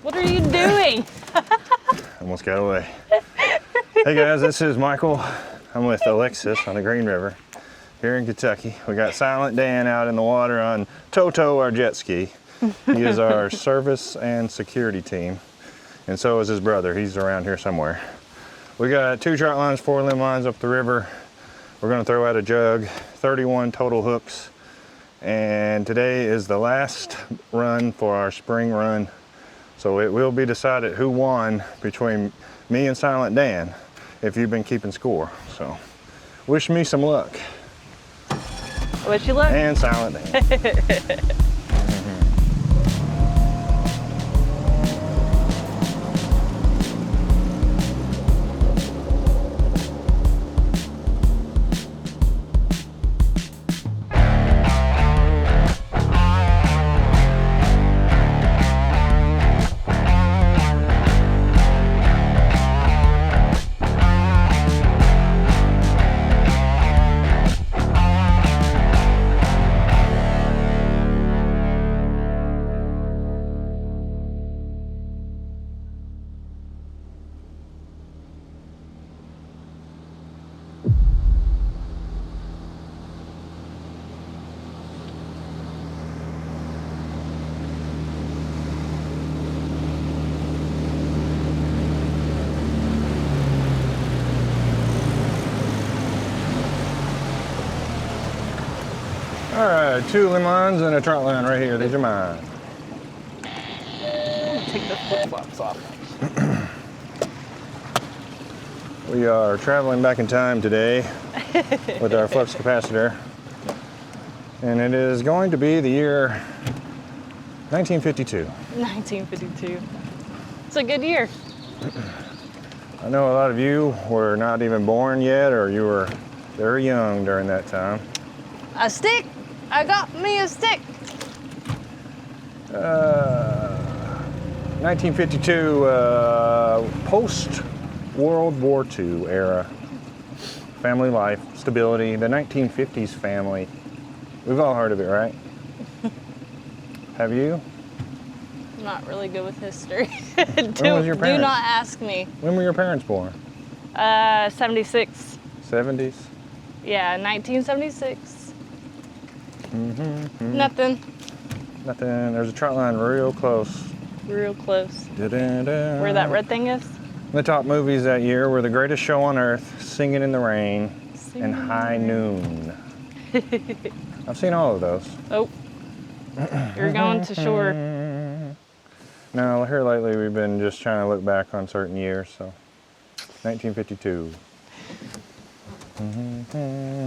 What are you doing? Almost got away. Hey guys, this is Michael. I'm with Alexis on the Green River here in Kentucky. We got Silent Dan out in the water on Toto, our jet ski. He is our service and security team. And so is his brother. He's around here somewhere. We got 2 trot lines, 4 limb lines up the river. We're gonna throw out a jug, 31 total hooks. And today is the last run for our spring run. So it will be decided who won between me and Silent Dan if you've been keeping score. So wish me some luck. Wish you luck. And Silent Dan. All right, 2 limb lines and a trot line right here. These are mine. Take the flip-flops off. We are traveling back in time today with our flux capacitor. And it is going to be the year 1952. 1952. It's a good year. I know a lot of you were not even born yet, or you were very young during that time. A stick. I got me a stick. 1952, post-World War II era. Family life, stability, the 1950s family. We've all heard of it, right? Have you? I'm not really good with history. When was your parents? Do not ask me. When were your parents born? 76. 70s? Yeah, 1976. Mm-hmm. Nothing. Nothing. There's a trot line real close. Real close. Da-da-da. Where that red thing is? The top movies that year were The Greatest Show on Earth, Singing in the Rain, and High Noon. I've seen all of those. Oh. You're going to shore. No, here lately we've been just trying to look back on certain years, so 1952.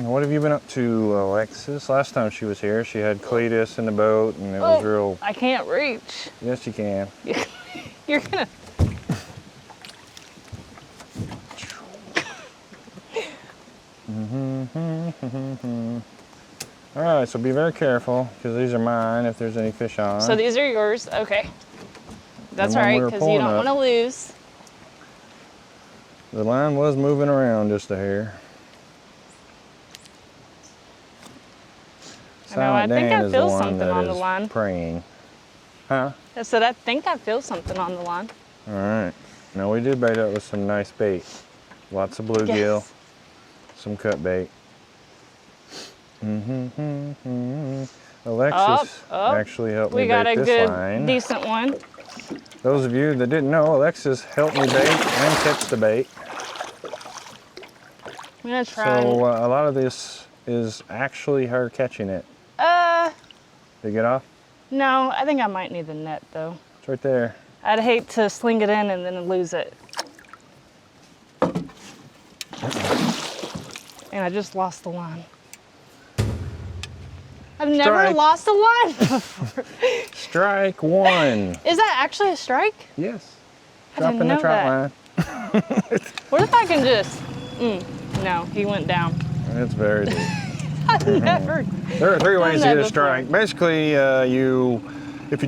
What have you been up to, Alexis? Last time she was here, she had Cletus in the boat, and it was real... I can't reach. Yes, you can. You're gonna... All right, so be very careful, because these are mine if there's any fish on. So these are yours, okay. That's all right, because you don't want to lose. The line was moving around just a hair. I think I feel something on the line. Praying. Huh? I said, I think I feel something on the line. All right. Now we did bait up with some nice bait. Lots of bluegill, yes. some cut bait. Alexis actually helped me bait this line. We got a good, decent one. Those of you that didn't know, Alexis helped me bait and catch the bait. I'm gonna try. So a lot of this is actually her catching it. Did it get off? No, I think I might need the net though. It's right there. I'd hate to sling it in and then lose it. And I just lost the line. I've never lost a line before. Strike 1. Is that actually a strike? Yes. I didn't Dropping the know trot line. What if I can just... no, he went down. It's very deep. I've never... There are 3 ways to get a before. strike. Basically, if you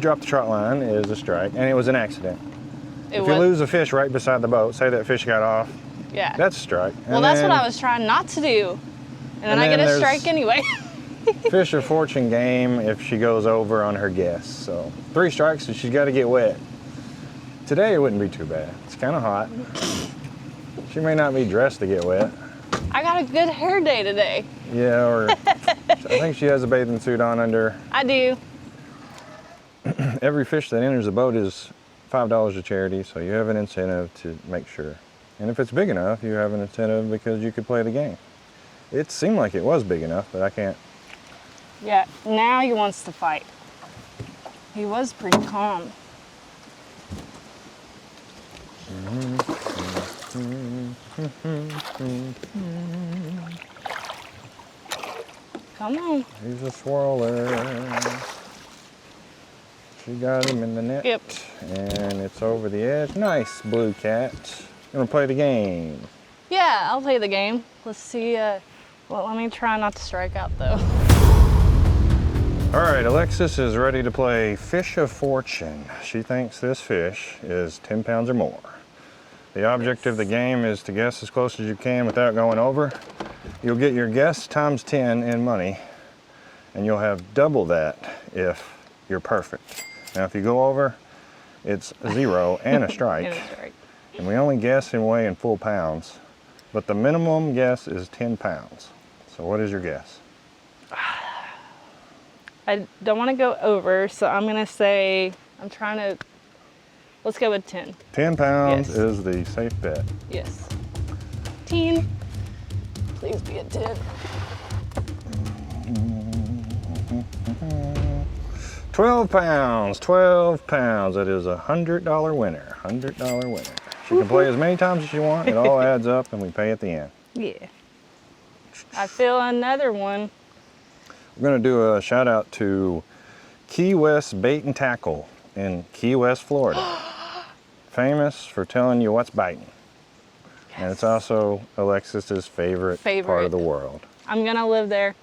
drop the trot line, it is a strike, and it was an accident. If you lose a fish right beside the boat, say that fish got off, yeah, that's a strike. Well, that's what I was trying not to do. And then I get a strike anyway. Fish or fortune game if she goes over on her guess. So 3 strikes and she's got to get wet. Today it wouldn't be too bad. It's kind of hot. She may not be dressed to get wet. I got a good hair day today. Yeah, or I think she has a bathing suit on under. I do. Every fish that enters the boat is $5 to charity, so you have an incentive to make sure. And if it's big enough, you have an incentive because you could play the game. It seemed like it was big enough, but I can't. Yeah, now he wants to fight. He was pretty calm. Come on. He's a swirler. She got him in the net. Yep. And it's over the edge. Nice, blue cat. You wanna play the game? Yeah, I'll play the game. Let's see. Well, let me try not to strike out though. All right, Alexis is ready to play Fish of Fortune. She thinks this fish is 10 pounds or more. The object of the game is to guess as close as you can without going over. You'll get your guess times 10 in money, and you'll have double that if you're perfect. Now, if you go over, it's 0 and a strike. And we only guess and weigh in full pounds, but the minimum guess is 10 pounds. So what is your guess? I don't want to go over, so I'm gonna say, let's go with 10. 10 pounds Yes. is the safe bet. Yes. 10. Please be a 10. 12 pounds, 12 pounds. That is a $100 winner, $100 winner. She can play as many times as she wants. It all adds up and we pay at the end. Yeah. I feel another one. We're gonna do a shout out to Key West Bait and Tackle in Key West, Florida. Famous for telling you what's biting. Yes. And it's also Alexis's favorite part of the world. I'm gonna live there.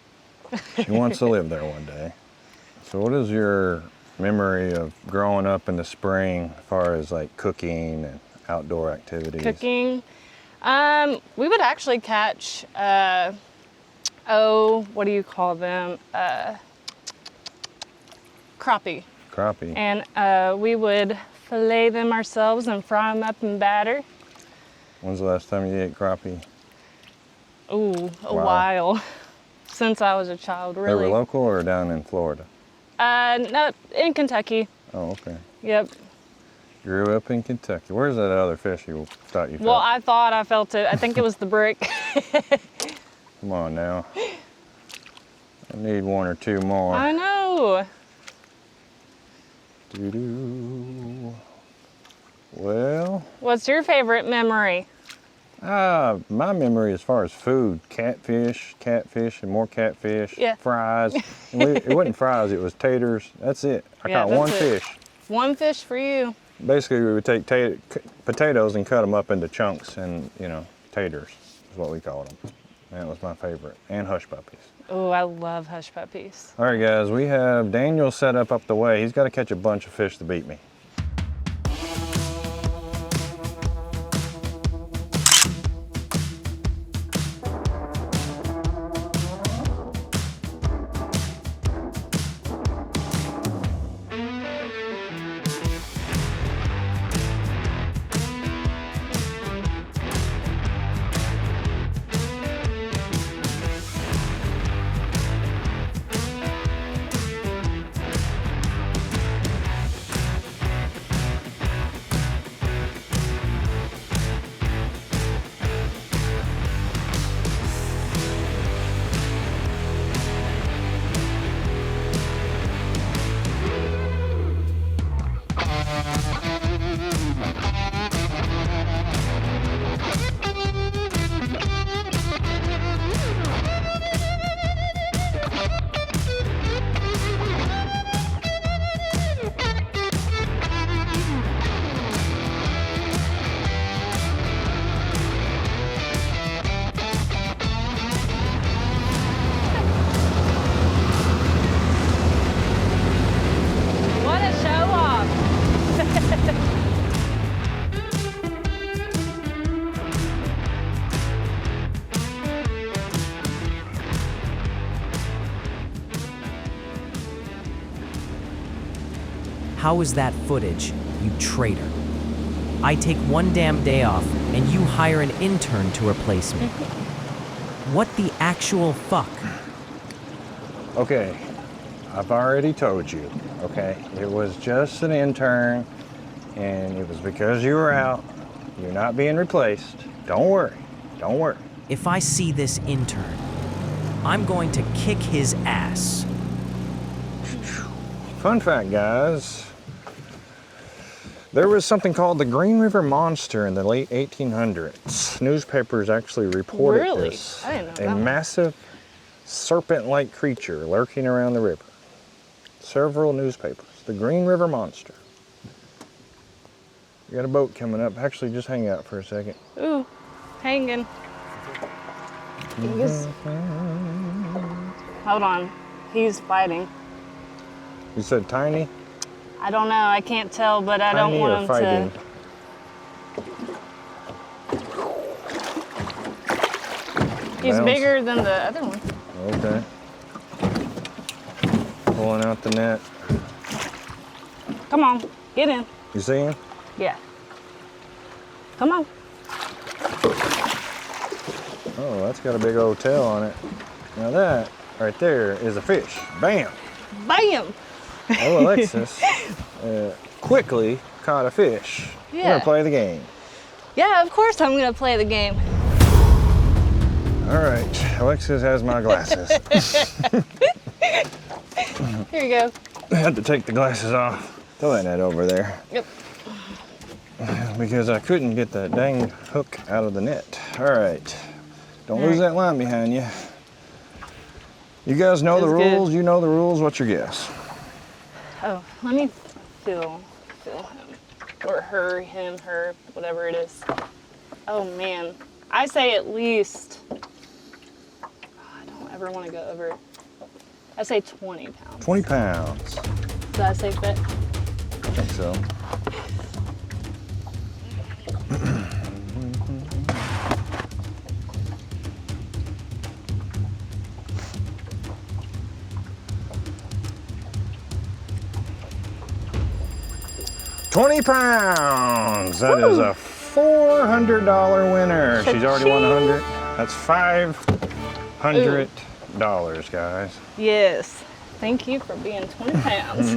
She wants to live there one day. So what is your memory of growing up in the spring as far as like cooking and outdoor activities? Cooking. We would actually catch, what do you call them? Crappie. Crappie. And we would fillet them ourselves and fry them up in batter. When's the last time you ate crappie? Ooh, a while. Since I was a child, really. They were local or down in Florida? No, in Kentucky. Oh, okay. Yep. Grew up in Kentucky. Where's that other fish you thought you felt? Well, I thought I felt it. I think it was the brick. Come on now. I need one or two more. I know. Doo-doo. Well. What's your favorite memory? My memory as far as food, catfish, and more catfish, yeah. Fries. It wasn't fries, it was taters. That's it. I caught one fish. One fish for you. Basically, we would take potatoes and cut them up into chunks and, taters is what we called them. That was my favorite. And hush puppies. Oh, I love hush puppies. All right, guys, we have Daniel set up the way. He's got to catch a bunch of fish to beat me. How is that footage, you traitor? I take one damn day off and you hire an intern to replace me. What the actual fuck? Okay, I've already told you, okay? It was just an intern, and it was because you were out. You're not being replaced. Don't worry, don't worry. If I see this intern, I'm going to kick his ass. Fun fact, guys. There was something called the Green River Monster in the late 1800s. Newspapers actually reported Really? this. I didn't know A that. massive serpent-like creature lurking around the river. Several newspapers. The Green River Monster. You got a boat coming up. Actually, just hang out for a second. Ooh, hanging. He's... Hold on. He's fighting. You said tiny? I don't know. I can't tell, but I don't Tiny want or him fighting? to... He's Bounce. bigger than the other one. Okay. Pulling out the net. Come on, get in. You see him? Yeah. Come on. Oh, that's got a big old tail on it. Now that right there is a fish. Bam! Bam! Oh, Alexis quickly caught a fish. We're Yeah. gonna play the game. Yeah, of course I'm gonna play the game. All right, Alexis has my glasses. Here you go. I had to take the glasses off. Throw that net over there. Yep. Because I couldn't get that dang hook out of the net. All right, don't lose that line behind you. You guys know the That's good. rules. You know the rules. What's your guess? Oh, let me feel him. Or her, him, her, whatever it is. Oh man. I say at least, I don't ever want to go over it. I say 20 pounds. 20 pounds. Did I say fit? I think so. $20. That is a $400 winner. She's already won 100. That's $500, guys. Yes. Thank you for being 20 pounds.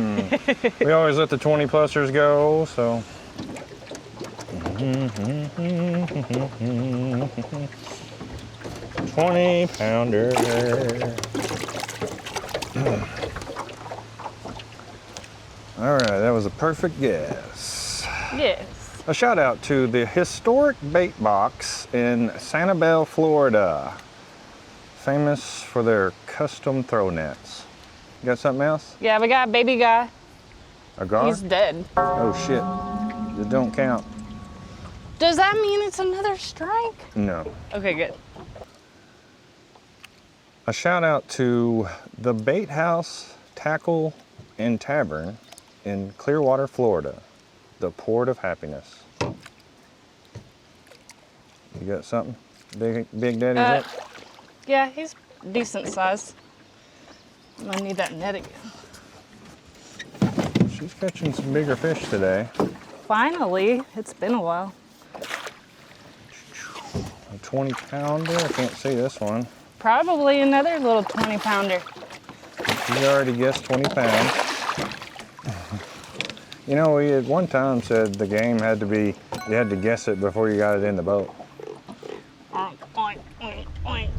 We always let the 20 plusers go, so. $20-pounder. All right, that was a perfect guess. Yes. A shout out to the historic bait box in Sanibel, Florida. Famous for their custom throw nets. You got something else? Yeah, we got a baby guy. A gar? He's dead. Oh shit. It don't count. Does that mean it's another strike? No. Okay, good. A shout out to the Bait House Tackle and Tavern in Clearwater, Florida. The port of happiness. You got something? Big Daddy's up? Yeah, he's decent size. I need that net again. She's catching some bigger fish today. Finally, it's been a while. A 20-pounder. I can't see this one. Probably another little 20 pounder. You already guessed 20 pounds. You know, we at one time said the game had to be, you had to guess it before you got it in the boat. Oink, oink, oink, oink.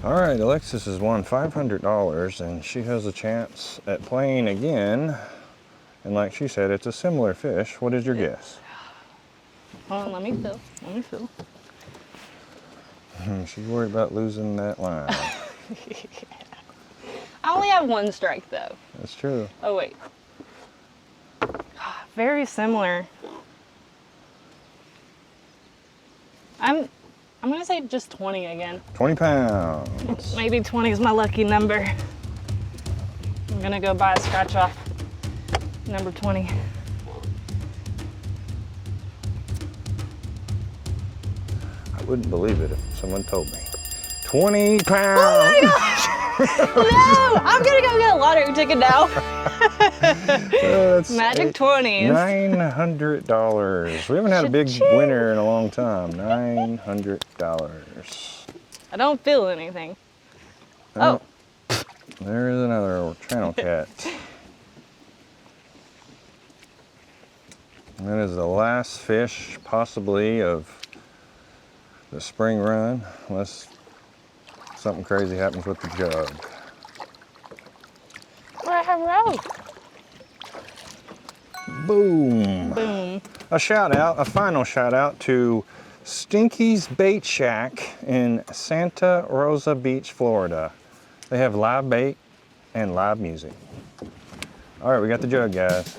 All right, Alexis has won $500 and she has a chance at playing again. And like she said, it's a similar fish. What is your guess? Hold on, let me feel. Let me feel. She's worried about losing that line. I only have one strike though. That's true. Oh wait. Very similar. I'm gonna say just 20 again. 20 pounds. Maybe 20 is my lucky number. I'm gonna go buy a scratch off. Number 20. I wouldn't believe it if someone told me. 20 pounds. Oh my gosh! I'm gonna go get a lottery ticket now. Magic 20s. $900. We haven't had a big Cha-ching. winner in a long time. $900. I don't feel anything. Oh. There is another channel cat. And that is the last fish, possibly, of the spring run, unless something crazy happens with the jug. Boom. Boom. A final shout out to Stinky's Bait Shack in Santa Rosa Beach, Florida. They have live bait and live music. All right, we got the jug, guys.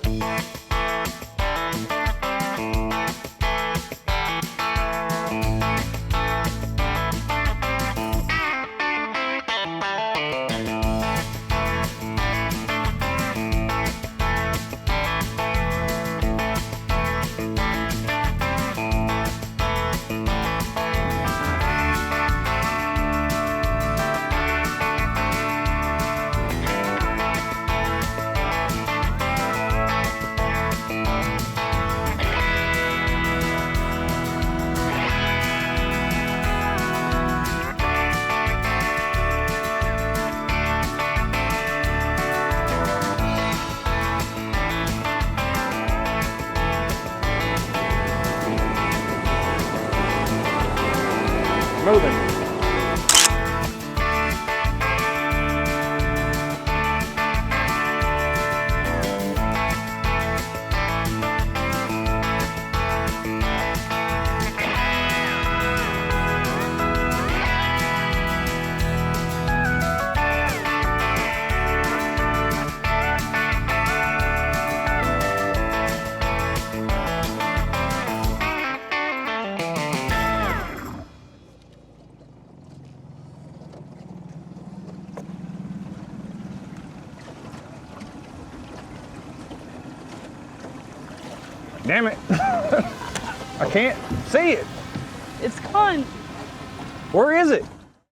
Moving. Damn it. I can't see it. It's gone. Where is it?